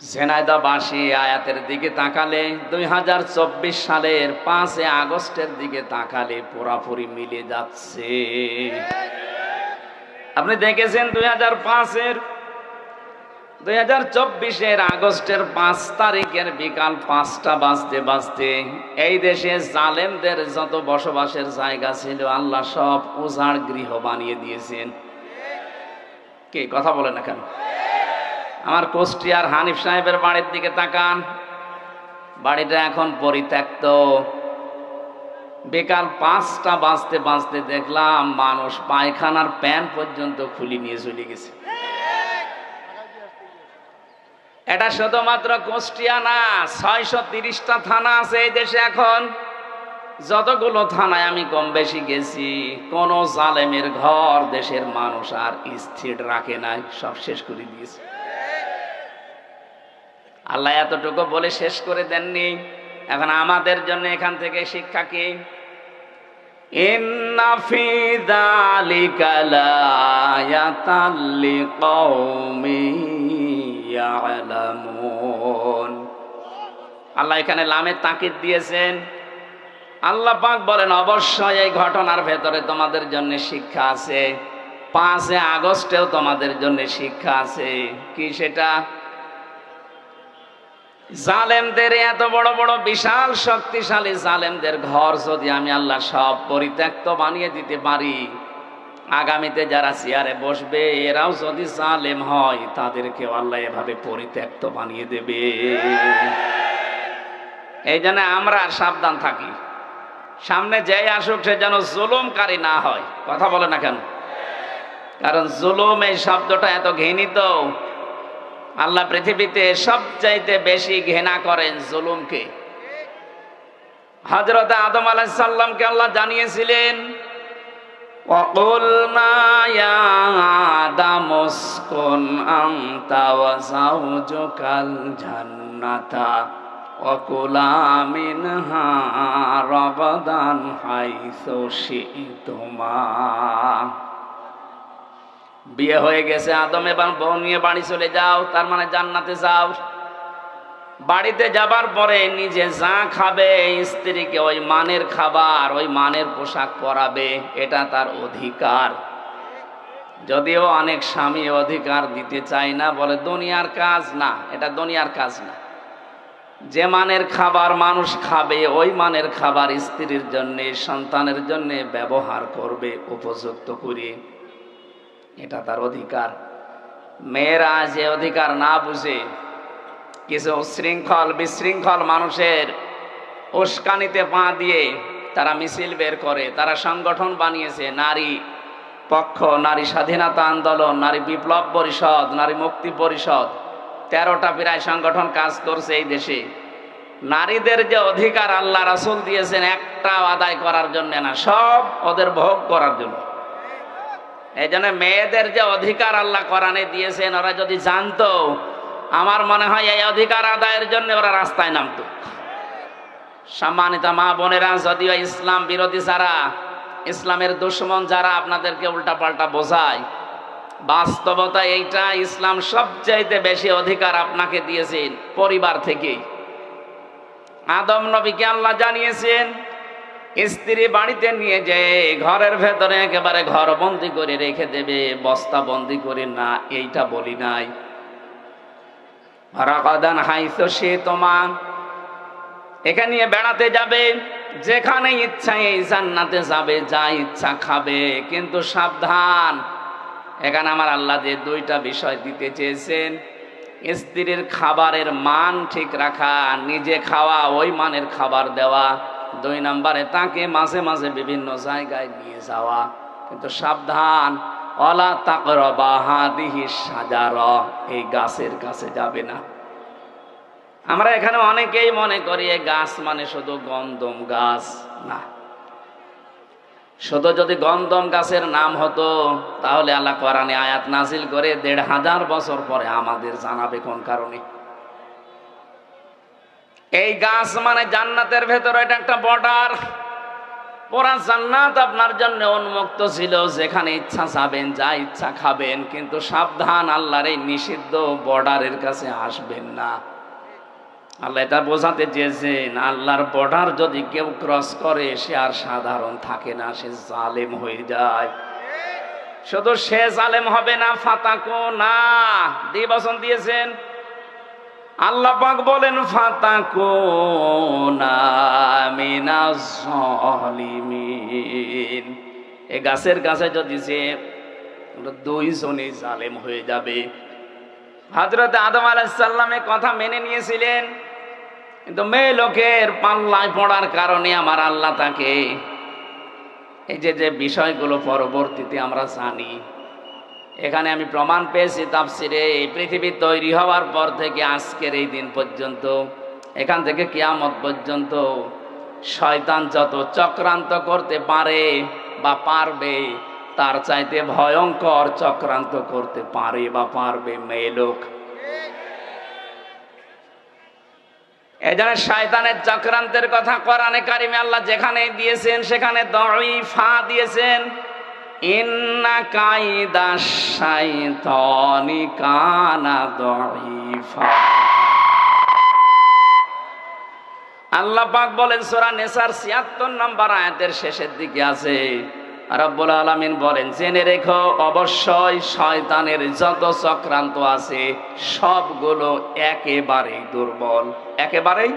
ঝিনাইদহবাসী আয়াতের দিকে তাকালে, 2024 সালের 5 আগস্টের দিকে তাকালে পুরাপুরি মিলে যাচ্ছে। আপনি দেখেছেন 2024-এর আগস্টের 5 তারিখের বিকাল 5টা বাজতে বাজতে এই দেশে জালেমদের যত বসবাসের জায়গা ছিল, আল্লাহ সব উজাড় গৃহ বানিয়ে দিয়েছেন। কে কথা বলে না কেন? আমার কুষ্টিয়ার হানিফ সাহেবের বাড়ির দিকে তাকান, বাড়িটা এখন পরিত্যক্ত। বিকাল 5টা বাজতে বাজতে দেখলাম মানুষ পায়খানার প্যান পর্যন্ত খুলে নিয়ে চলে গেছে। এটা শুধুমাত্র কুষ্টিয়া না, 630টা থানা আছে এই দেশে। এখন যতগুলো থানায় আমি কম বেশি গেছি, কোন জালেমের ঘর দেশের মানুষ আর স্থির রাখে নাই, সব শেষ করে দিয়েছে। আল্লাহ এতটুকু বলে শেষ করে দেননি। এখন আমাদের জন্য এখান থেকে শিক্ষা কি? ইন্না ফি যালিকা লাআয়াতান লিকাউমিন ইয়ালামুন। আল্লাহ এখানে লামের তাকিদ দিয়েছেন। আল্লাহ পাক বলেন, অবশ্যই এই ঘটনার ভেতরে তোমাদের জন্য শিক্ষা আছে। 5 আগস্টেও তোমাদের জন্য শিক্ষা আছে। কি সেটা? জালেমদের, এত বড় বড় বিশাল শক্তিশালী জালেমদের ঘর যদি আমি আল্লাহ সব পরিত্যক্ত বানিয়ে দিতে পারি, আগামীতে যারা চেয়ারে বসবে এরাও যদি জালেম হয় তাদেরকেও আল্লাহ এভাবে পরিত্যক্ত বানিয়ে দেবে। এই জন্য আমরা সাবধান থাকি, সামনে যেই আসুক সে যেন জুলুমকারী না হয়। কথা বলে না কেন? কারণ জুলুম এই শব্দটা এত ঘৃণিত, আল্লাহ পৃথিবীতে সবচাইতে বেশি ঘৃণা করেন জুলুমকে। হযরত আদম আলাইহিস সালামকে আল্লাহ জানিয়েছিলেন, وَقُلْنَا يَا آدَمُ اسْكُنْ أَنْتَ وَزَوْجُكَ الْجَنَّةَ وَكُلَا مِنْهَا رَغَدًا حَيْثُ شِئْتُمَا। বিয়ে হয়ে গেছে, আদম এবার বউ নিয়ে বাড়ি চলে যাও, তার মানে জান্নাতে যাও। বাড়িতে যাবার পরে নিজে যা খাবে, স্ত্রীকে ওই মানের খাবার, ওই মানের পোশাক পরাবে, এটা তার অধিকার। যদিও অনেক স্বামী অধিকার দিতে চায় না, বলে দুনিয়ার কাজ না, এটা দুনিয়ার কাজ না। যে মানের খাবার মানুষ খাবে, ওই মানের খাবার স্ত্রীর জন্য, সন্তানের জন্য ব্যবহার করবে উপযুক্ত করে, এটা তার অধিকার। মেয়েরা যে অধিকার না বুঝে কিছু উচ্ছৃঙ্খল বিশৃঙ্খল মানুষের উস্কানিতে পা দিয়ে তারা মিছিল বের করে, তারা সংগঠন বানিয়েছে, নারী পক্ষ, নারী স্বাধীনতা আন্দোলন, নারী বিপ্লব পরিষদ, নারী মুক্তি পরিষদ, 13টা প্রায় সংগঠন কাজ করছে এই দেশে। নারীদের যে অধিকার আল্লাহ রাসূল দিয়েছেন একটাও আদায় করার জন্য না, সব ওদের ভোগ করার জন্য। এই জন্য মেয়েদের যে অধিকার আল্লাহ কোরআনে দিয়েছেন, ওরা যদি জানতো, আমার মনে হয় এই অধিকার আদায়ের জন্য ওরা রাস্তায় নামতো। সম্মানিত মা বোনেরা, যদিও ইসলাম বিরোধী যারা, ইসলামের দুশমন যারা আপনাদেরকে উল্টাপাল্টা বোঝায়, বাস্তবতা এইটা, ইসলাম সবচাইতে বেশি অধিকার আপনাকে দিয়েছেন পরিবার থেকেই। আদম নবীকে আল্লাহ জানিয়েছেন, স্ত্রী বাড়িতে নিয়ে যেয়ে ঘরের ভেতরে একেবারে ঘরবন্দি করে রেখে দেবে, বস্তা বন্দি করে না, এইটা বলি নাই। রাগাদান হাইসু শিতুমা, এখানে নিয়ে বেড়াতে যাবে, যেখানে ইচ্ছা এই জান্নাতে যাবে, যা ইচ্ছা খাবে, কিন্তু সাবধান। এখানে আমার আল্লাহ যে দুইটা বিষয় দিতে চেয়েছেন, স্ত্রীর খাবারের মান ঠিক রাখা, নিজে খাওয়া, ওই মানের খাবার দেওয়া। 2 নম্বরে তাকে মাঝে মাঝে বিভিন্ন জায়গায় নিয়ে যাওয়া, কিন্তু সাবধান, ওয়ালা তাকরাবা হাদিহি শাজারা, এই গাছের কাছে যাবে না। আমরা এখানে অনেকেই মনে করি এই গাছ মানে শুধু গন্ধম গাছ, না। শুধু যদি গন্ধম গাছের নাম হতো তাহলে আল্লাহ কোরআনে আয়াত নাজিল করে 1500 বছর পরে আমাদের জানাবে কোন কারণে। এই গাছ মানে জান্নাতের ভেতরে এটা একটা বর্ডার, পুরা জান্নাত আপনার জন্য উন্মুক্ত ছিল, যেখানে ইচ্ছা যাবেন, যা ইচ্ছা খাবেন, কিন্তু সাবধান, আল্লাহর এই নিষিদ্ধ বর্ডারের কাছে আসবেন না। আল্লাহ এটা বোঝাতে চেয়েছেন, আল্লাহর বর্ডার যদি কেউ ক্রস করে সে আর সাধারণ থাকে না, সে জালেম হয়ে যায়। শুধু সে জালেম হবে না, ফাতাকু না, দ্বিবচন দিয়েছেন। আল্লাহ পাক বলেন ফাতাকুনা মিনাজ জালিমিন, এই গাছের কাছে যদি সে 2 জনই জালেম হয়ে যাবে। হযরত আদম আলাইহিস সালামের কথা মেনে নিয়েছিলেন, কিন্তু মেয়ে লোকের পাল্লায় পড়ার কারণে আমার আল্লাহ তাকে এই যে বিষয়গুলো পরবর্তীতে আমরা জানি। এখানে আমি প্রমাণ পেয়েছি তাফসিরে, এই পৃথিবী তৈরি হওয়ার পর থেকে আজকের এই দিন পর্যন্ত, এখান থেকে কিয়ামত পর্যন্ত শয়তান যত চক্রান্ত করতে পারে বা পারবে, তার চাইতে ভয়ঙ্কর চক্রান্ত করতে পারে বা পারবে মেয়ে লোক। এজন্য শয়তানের চক্রান্তের কথা কোরআনে কারিমে আল্লাহ যেখানে দিয়েছেন সেখানে দাঈফা দিয়েছেন, ইন্না কাইদা শাইতানি কানা দাঈফা। আল্লাহ পাক বলেন সূরা নিসার ৭৬ নম্বর আয়াতের শেষের দিকে আছে, রব্বুল আলামিন বলেন, জেনে রেখো অবশ্যই শয়তানের যত চক্রান্ত আছে সবগুলো একেবারেই দুর্বল। একেবারেই,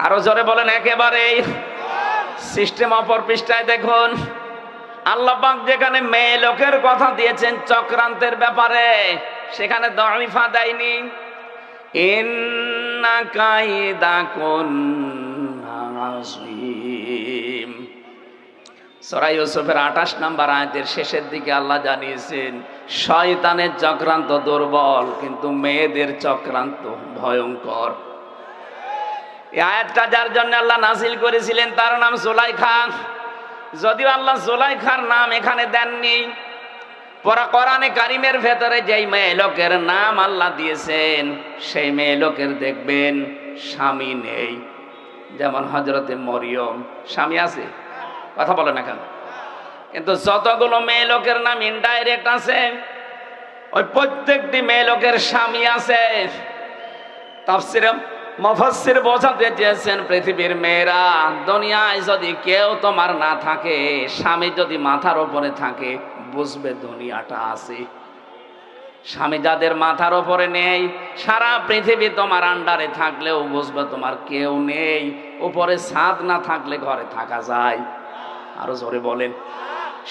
আরো জোরে বলেন, একেবারেই। সিস্টেম অপর পৃষ্ঠায় দেখুন, আল্লাহ পাক যেখানে মেয়ে লোকের কথা দিয়েছেন চক্রান্তের ব্যাপারে, সেখানে দাঈফা দেয়নি। ইন্না কাইদাকুন্না আযীম। সূরা ইউসুফের 28 নম্বর আয়াতের শেষের দিকে আল্লাহ জানিয়েছেন শয়তানের চক্রান্ত দুর্বল, কিন্তু মেয়েদের চক্রান্ত ভয়ঙ্কর। এই আয়াতটা যার জন্য আল্লাহ নাযিল করেছিলেন তার নাম জুলাইখা। যদিও আল্লাহ জুলাইখার নাম এখানে দেননি, পরে কোরআনে কারিমের ভেতরে যেই মেয়ে লোকের নাম আল্লাহ দিয়েছেন সেই মেয়ে লোকের দেখবেন স্বামী নেই। যেমন হযরতে মরিয়ম স্বামী আছে, কথা বলে না কেন? কিন্তু যতগুলো মেয়ে লোকের নাম ইনডাইরেক্ট আছে, ওই প্রত্যেকটি মেয়ে লোকের স্বামী আছে। তাফসীরে মুফাসসির বোঝাতে চেয়েছেন পৃথিবীর মেয়েরা, দুনিয়ায় যদি কেউ তোমার না থাকে, স্বামী যদি মাথার উপরে থাকে, বুঝবে দুনিয়াটা আছে। স্বামী যাদের মাথার উপরে নেই, সারা পৃথিবী তোমার আন্ডারে থাকলেও বুঝবে তোমার কেউ নেই। উপরে ছাদ না থাকলে ঘরে থাকা যায়। আরো জোরে বলেন,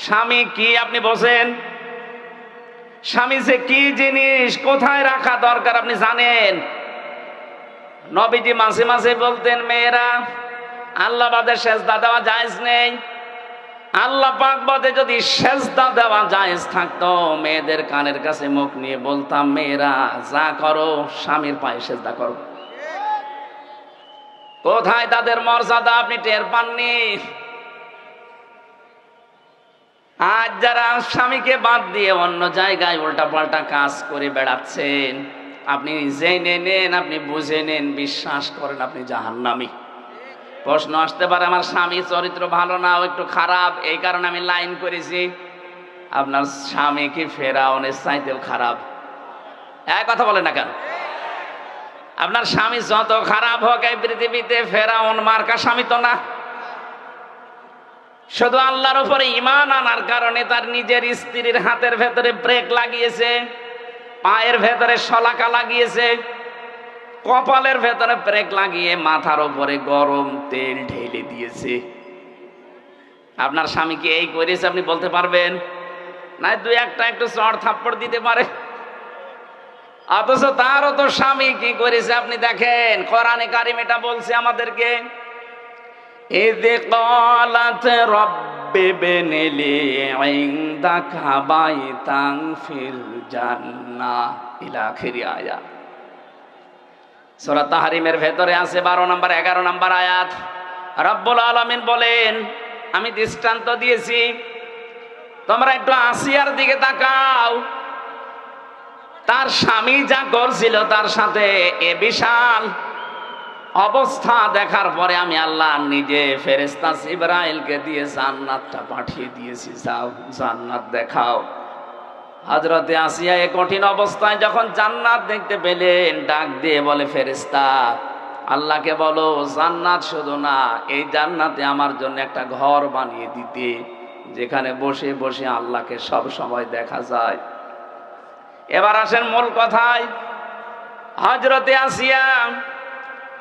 স্বামী কি আপনি বোঝেন? স্বামী যে কি জিনিস, কোথায় রাখা দরকার আপনি জানেন। নবীজি মাঝে মাঝে বলতেন, মেয়েরা আল্লাহ বাদে সেজদা দেওয়া জায়েজ নেই। আল্লাহ পাক বাদে যদি সেজদা দেওয়া জায়েজ থাকতো, মেয়েদের কানের কাছে মুখ নিয়ে বলতাম, মেয়েরা যা করো স্বামীর পায়ে সেজদা করো। কোথায় তাদের মর্যাদা আপনি টের পাননি। আজ যারা স্বামীকে বাদ দিয়ে অন্য জায়গায় উল্টাপাল্টা কাজ করে বেড়াচ্ছেন, আপনি জেনে নেন, আপনি বুঝে নেন, বিশ্বাস করেন আপনি জাহান্নামী। প্রশ্ন আসতে পারে, আমার স্বামী চরিত্র ভালো না, ও একটু খারাপ, এই কারণে আমি লাইন করেছি। আপনার স্বামী কি ফেরাউনের চাইতেও খারাপ? এক কথা বলেন না কেন? আপনার স্বামী যত খারাপ হোক এই পৃথিবীতে, ফেরাউন মার্কা স্বামী তো না। শুধু আল্লাহর উপরে ঈমান আনার কারণে তার নিজের স্ত্রীর হাতের ভেতরে ব্রেক লাগিয়েছে, পায়ের ভেতরে শলাকা লাগিয়েছে, কপালের ভেতরে ব্রেক লাগিয়ে মাথার উপরে গরম তেল ঢেলে দিয়েছে। আপনার স্বামী কি এই করেছে আপনি বলতে পারবেন? না, দুই একটা একটু চড় থাপ্পড় দিতে পারে। অথচ তারও তো স্বামী কি করেছে আপনি দেখেন। কোরআনে কারিম এটা বলছে আমাদেরকে, إذ قالت رب ابن لي عندك بيتا في الجنة إلى آخر آيات। সূরা তাহরিমের ভেতরে আছে 12 নম্বর 11 নম্বর আয়াত। রব্বুল আলামিন বলেন, আমি দৃষ্টান্ত দিয়েছি, তোমরা একটু আসিয়ার দিকে তাকাও। তার স্বামী যা করছিল তার সাথে এ বিশাল অবস্থা দেখার পরে আমি আল্লাহ নিজে ফেরেশতা জিবরাইলকে দিয়ে জান্নাতটা পাঠিয়ে দিয়েছি, যাও জান্নাত দেখাও। হযরতে আসিয়া এই কঠিন অবস্থায় যখন জান্নাত দেখতে পেলেন, ডাক দিয়ে বলে, ফেরেশতা আল্লাহকে বলো জান্নাত শুধু না, এই জান্নাতে আমার জন্য একটা ঘর বানিয়ে দিতে, যেখানে বসে বসে আল্লাহকে সব সময় দেখা যায়। এবার আসেন মূল কথায়। হযরতে আসিয়া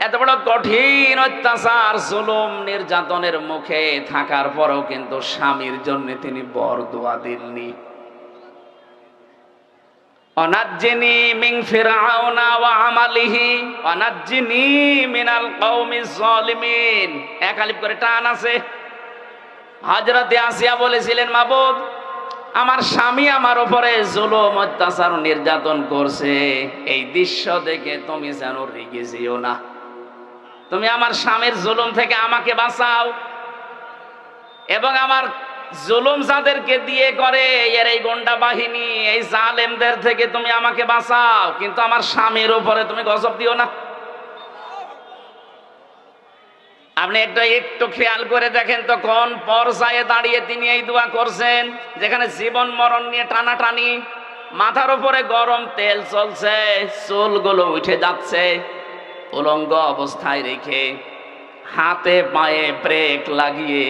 এত বড় কঠিন অত্যাচার, জুলুম, নির্যাতনের মুখে থাকার পরেও কিন্তু স্বামীর জন্য তিনি বরদোয়া দেননি। অনাজ্জিনি মিন ফিরআউনা ওয়া আমালিহি অনাজ্জিনি মিনাল কওমিজ জালিমিন। এক আলিফ করে টান আছে। হযরতে আসিয়া বলেছিলেন, মাবুদ আমার স্বামী আমার উপরে জুলুম, অত্যাচার, নির্যাতন করছে, এই দৃশ্য দেখে তুমি যেন রেগে যেও না, তুমি আমার স্বামীর জুলুম থেকে আমাকে বাঁচাও, এবং আমার জুলুম যাদেরকে দিয়ে করে এর এই গুন্ডা বাহিনী, এই জালেমদের থেকে তুমি আমাকে বাঁচাও, কিন্তু আমার স্বামীর উপরে তুমি গজব দিও না। আপনি একটু খেয়াল করে দেখেন তো কোন পর্যায়ে দাঁড়িয়ে তিনি এই দোয়া করছেন, যেখানে জীবন মরণ নিয়ে টানাটানি, মাথার উপরে গরম তেল চলছে, চুলগুলো উঠে যাচ্ছে, উলঙ্গ অবস্থায় রেখে হাতে পায়ে ব্রেক লাগিয়ে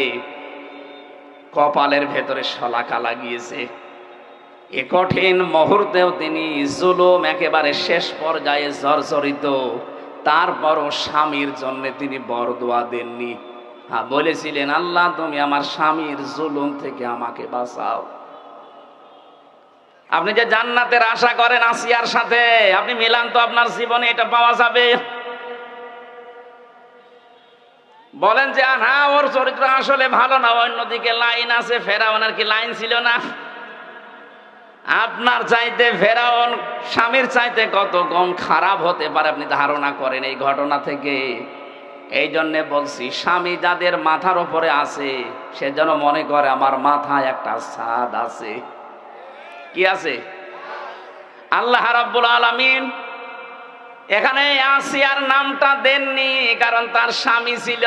কপালের ভেতরে শলাকা লাগিয়েছে। এ কঠিন মুহূর্তেও তিনি জুলুম একেবারে শেষ পর্যায়ে জর্জরিত, তারপরও স্বামীর জন্য তিনি বরদোয়া দেননি। হ্যাঁ, বলেছিলেন আল্লাহ তুমি আমার স্বামীর জুলুম থেকে আমাকে বাঁচাও। আপনি যে জান্নাতের আশা করেন আসিয়ার সাথে, আপনি মিলান তো আপনার জীবনে এটা পাওয়া যাবে? বলেন যে হ্যাঁ ওর চরিত্র আসলে ভালো না, অন্যদিকে লাইন আছে। ফেরাউনের কি লাইন ছিল না? আপনার চাইতে ফেরাউন স্বামীর চাইতে কত কম খারাপ হতে পারে আপনি ধারণা করেন এই ঘটনা থেকে? এই জন্য বলছি, স্বামী যাদের মাথার উপরে আছে সে যেন মনে করে আমার মাথায় একটা ছাদ আছে। কি আছে? আল্লাহ রাব্বুল আলামিন এখানে আসিয়ার নামটা দেননি কারণ তার স্বামী ছিল।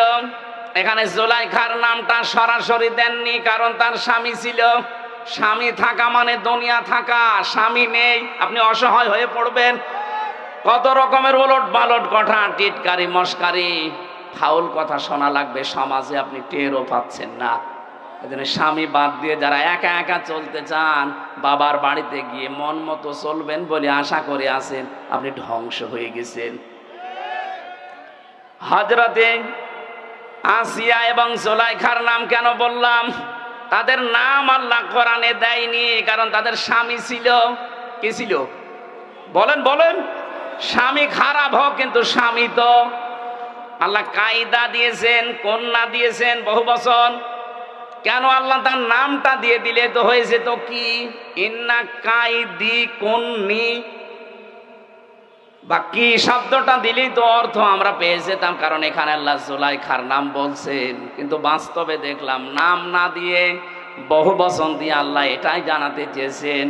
এখানে জুলাইখার নামটা সরাসরি দেননি কারণ তার স্বামী ছিল। স্বামী থাকা মানে দুনিয়া থাকা, স্বামী নেই আপনি অসহায় হয়ে পড়বেন। কত রকমের ওলট পালট কথা, টিটকারি মস্কারি ফাউল কথা শোনা লাগবে সমাজে, আপনি টেরও পাচ্ছেন না। এজন্য স্বামী বাদ দিয়ে যারা একা একা চলতে চান, বাবার বাড়িতে গিয়ে মন মতো চলবেন বলে আশা করে আছেন, আপনি ধ্বংস হয়ে গেছেন। হযরতে আসিয়া এবং জুলাইখার নাম কেন বললাম? তাদের নাম আল্লাহ কোরআনে দেয়নি কারণ তাদের স্বামী ছিল। কি ছিল? বলেন বলেন। স্বামী খারাপ হোক কিন্তু স্বামী তো আল্লাহ কায়দা দিয়েছেন, কন্যা দিয়েছেন বহু বচন। কেন আল্লাহ তার নামটা দিয়ে দিলে তো হয়েছে তো কি? ইন্না কাইদি কন্নি বা কি শব্দটা দিলেই তো অর্থ আমরা পেয়ে যেতাম, কারণ এখানে আল্লাহ জুলাইখার নাম বলছেন। কিন্তু বাস্তবে দেখলাম নাম না দিয়ে বহু বচন দিয়ে আল্লাহ এটাই জানাতে চেয়েছেন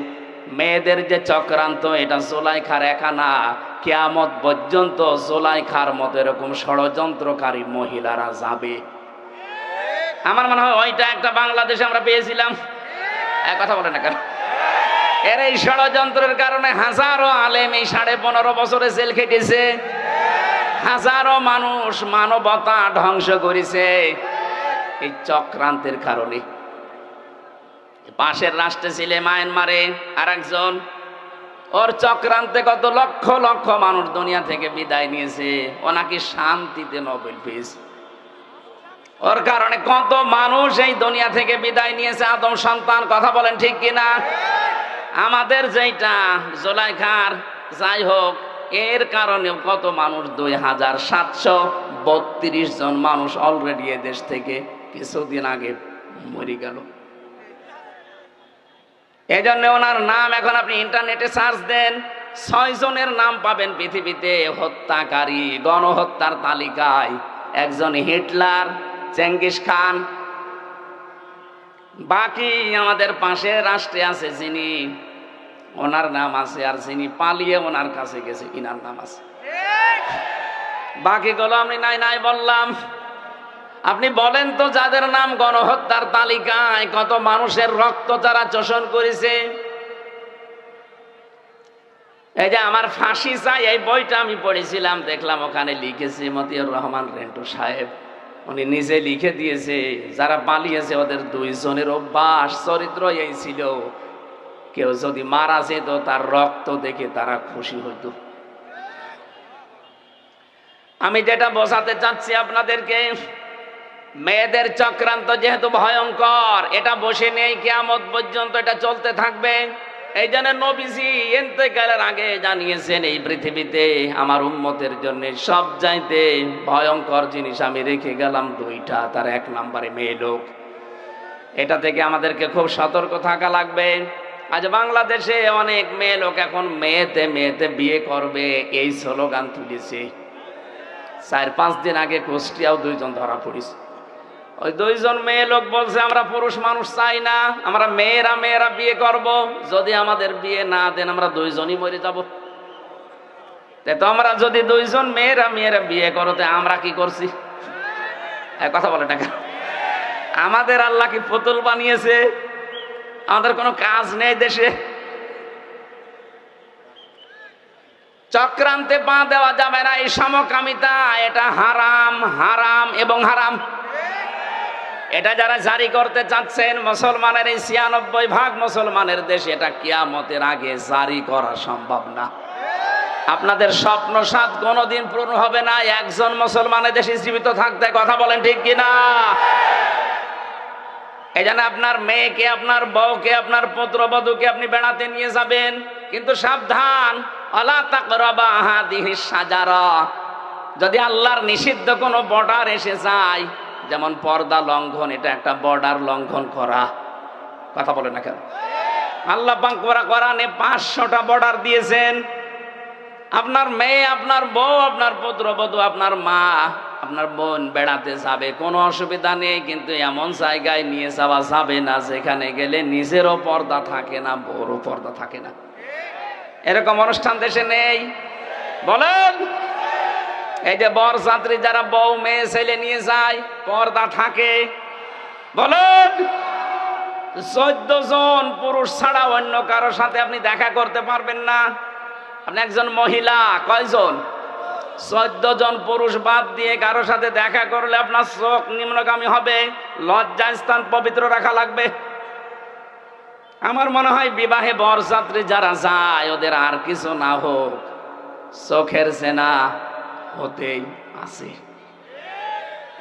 মেয়েদের যে চক্রান্ত এটা জুলাইখার একা না, কিয়ামত পর্যন্ত জুলাইখার মতো এরকম ষড়যন্ত্রকারী মহিলারা যাবে। আমার মনে হয় ওইটা একটা বাংলাদেশে আমরা পেয়েছিলাম। এক কথা বলে না কেন? এর এই ষড়যন্ত্রের কারণে হাজারো আলেম এই 15.5 বছরে জেল খেটেছে। হাজারো মানুষ মানবতা ধ্বংস করেছে এই চক্রান্তের কারণে। পাশের রাষ্ট্রে ছিল মায়ানমারে আর একজন, ওর চক্রান্তে কত লক্ষ লক্ষ মানুষ দুনিয়া থেকে বিদায় নিয়েছে। ও নাকি শান্তিতে নোবেল পেয়েছে। ওর কারণে কত মানুষ এই দুনিয়া থেকে বিদায় নিয়েছে, আদম সন্তান। কথা বলেন ঠিক কিনা? আমাদের যেটা জুলাইখার, যাই হোক, এর কারণে কত মানুষ 2732 জন মানুষ অলরেডি এ দেশ থেকে কিছুদিন আগে মরে গেল। এই জন্য ওনার নাম এখন আপনি ইন্টারনেটে সার্চ দেন, 6 জনের নাম পাবেন পৃথিবীতে হত্যাকারী গণহত্যার তালিকায়। একজন হিটলার, চেঙ্গিস খান, বাকি আমাদের পাশের রাষ্ট্রে আছে যিনি, ওনার নাম আছে, আর যিনি পালিয়ে ওনার কাছে গেছে ইনার নাম আছে। বাকিগুলো আমি নাই নাই বললাম। আপনি বলেন তো যাদের নাম গণহত্যার তালিকায়, কত মানুষের রক্ত যারা চোষণ করেছে। এই যে আমার ফাঁসি চাই এই বইটা আমি পড়েছিলাম, দেখলাম ওখানে লিখেছে মতিউর রহমান রেন্টু সাহেব, উনি নিজে লিখে দিয়েছে যারা পালিয়েছে ওদের 2 জনের অভ্যাস চরিত্র এই ছিল, কেউ যদি মারা যেত তার রক্ত দেখে তারা খুশি হইত। আমি যেটা বোঝাতে চাচ্ছি আপনাদেরকে, মেয়েদের চক্রান্ত যেহেতু ভয়ঙ্কর, এটা বসে নেই, কিয়ামত পর্যন্ত এটা চলতে থাকবে। এই জন্য নবীজি ইন্তেকালের আগে জানিয়েছেন এই পৃথিবীতে আমার উম্মতের জন্য সবচাইতে ভয়ঙ্কর জিনিস আমি রেখে গেলাম 2টা, তার 1 নম্বরে মেয়ে লোক। এটা থেকে আমাদেরকে খুব সতর্ক থাকা লাগবে। আজ বাংলাদেশে অনেক মেয়ে লোক এখন মেয়েতে মেয়েতে বিয়ে করবে এই স্লোগান তুলেছে। 4-5 দিন আগে কুষ্টিয়াও 2 জন ধরা পড়েছে। ওই 2 জন মেয়ে লোক বলছে আমরা পুরুষ মানুষ চাই না, আমরা মেয়েরা মেয়েরা বিয়ে করব, যদি আমাদের বিয়ে না দেন আমরা 2 জনই মরে যাব। তোমরা যদি 2 জন মেয়েরা মেয়েরা বিয়ে করো তো আমরা কি করছি? কথা বলে না, আমাদের আল্লাহ কি পুতুল বানিয়েছে? আমাদের কোনো কাজ নেই দেশে? চক্রান্তে পা দেওয়া যাবে না। এই সমকামিতা এটা হারাম, হারাম এবং হারাম। এটা যারা জারি করতে চাচ্ছেন, মুসলমানের এই 96% মুসলমানের দেশে এটা কিয়ামতের আগে জারি করা সম্ভব না। আপনাদের স্বপ্ন সাত কোনোদিন পূরণ হবে না একজন মুসলমানের দেশে জীবিত থাকতে। কথা বলেন ঠিক কিনা? এই জন্য আপনার মেয়েকে, আপনার বউকে, আপনার পুত্রবধূকে আপনি বেড়াতে নিয়ে যাবেন, কিন্তু সাবধান, আলা তাকরাবা হাদিহিস শাজারা। যদি আল্লাহর নিষিদ্ধ কোনো বর্ডার এসে যায়, যেমন পর্দা লঙ্ঘন, এটা একটা বর্ডার লঙ্ঘন করা। কথা বলে না কেন? আল্লাহ পাক কোরআনে 500টা বর্ডার দিয়েছেন। আপনার মেয়ে, আপনার বউ, আপনার পুত্রবধূ, আপনার মা, আপনার বোন বেড়াতে যাবে, কোনো অসুবিধা নেই, কিন্তু এমন জায়গায় নিয়ে যাওয়া যাবে না যেখানে গেলে নিজেরও পর্দা থাকে না, বউরও পর্দা থাকে না। এরকম অনুষ্ঠান দেশে নেই? বলেন। এই যে বরযাত্রী যারা বউ মেয়ে ছেলে নিয়ে যায়, পর্দা থাকে? বলেন। 14 জন পুরুষ ছাড়া অন্য কারোর সাথে আপনি দেখা করতে পারবেন না। আপনি একজন মহিলা, কয়জন? 14 জন পুরুষ বাদ দিয়ে কারোর সাথে দেখা করলে আপনার চোখ নিম্নগামী হবে, লজ্জার স্থান পবিত্র রাখা লাগবে। আমার মনে হয় বিবাহে বরযাত্রী যারা যায়, ওদের আর কিছু না হোক, চোখের জেনা হতেই আছে।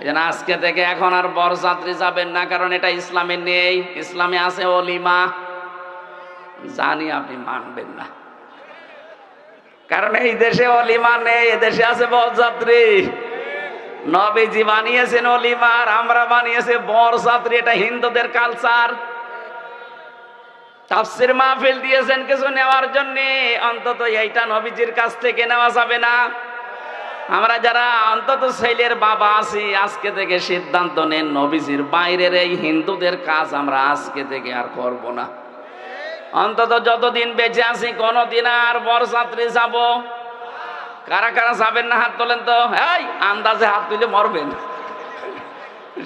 এই জন্য আজকে থেকে এখন আর বরযাত্রী যাবেন না, কারণ এটা ইসলামে নেই। ইসলামে আছে অলিমা। জানি আপনি মানবেন না, কারণ এই দেশে অলিমা নেই, এদেশে আছে বরযাত্রী। নবীজি বানিয়েছেন অলিমা, আর আমরা বানিয়েছে বরযাত্রী। এটা হিন্দুদের কালচার। তাফসীর মাহফিল দিয়েছেন কিছু নেওয়ার জন্য, অন্তত এইটা নবীজির কাছ থেকে নেওয়া যাবে না। আমরা যারা অন্তত ছেলের বাবা আছি, আজকে থেকে সিদ্ধান্ত নেন, নবীজির বাইরের এই হিন্দুদের কাজ আমরা আজকে থেকে আর করব না। অন্তত যতদিন বেঁচে আছি কোনদিন আর বরযাত্রী যাব। কারা কারা যাবেন না হাত তোলেন তো। এই আন্দাজে হাত তুলে মরবেন,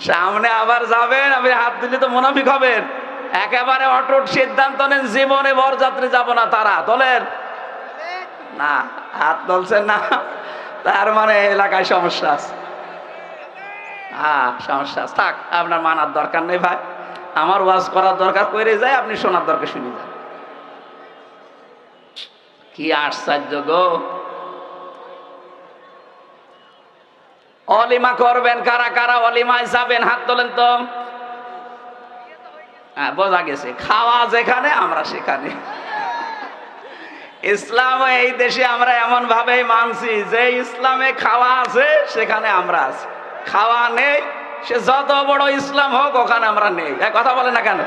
সামনে আবার যাবেন, আপনি হাত তুলে তো মুনাফিক হবেন। একেবারে অটুট সিদ্ধান্ত নেন, জীবনে বরযাত্রী যাব না। তারা তোলেন না, হাত তুলছেন না, তার মানে এলাকায় সমস্যা আছে। হ্যাঁ, সমস্যা আছে। থাক, আপনার মানার দরকার নেই ভাই। আমার ওয়াজ করার দরকার করে যায়, আপনি শোনার দরকার শুনে যান। কি আশ্চর্য গো! অলিমা করবেন কারা কারা? অলিমায় যাবেন হাত তোলেন তো। হ্যাঁ, বোঝা গেছে। খাওয়া যেখানে আমরা সেখানে। ইসলাম এই দেশে আমরা এমন ভাবে মানছি যে ইসলামে খাওয়া আছে সেখানে আমরা আছি, খাওয়া নেই সে যত বড় ইসলাম হোক ওখানে আমরা নেই। কথা বলে না কেন?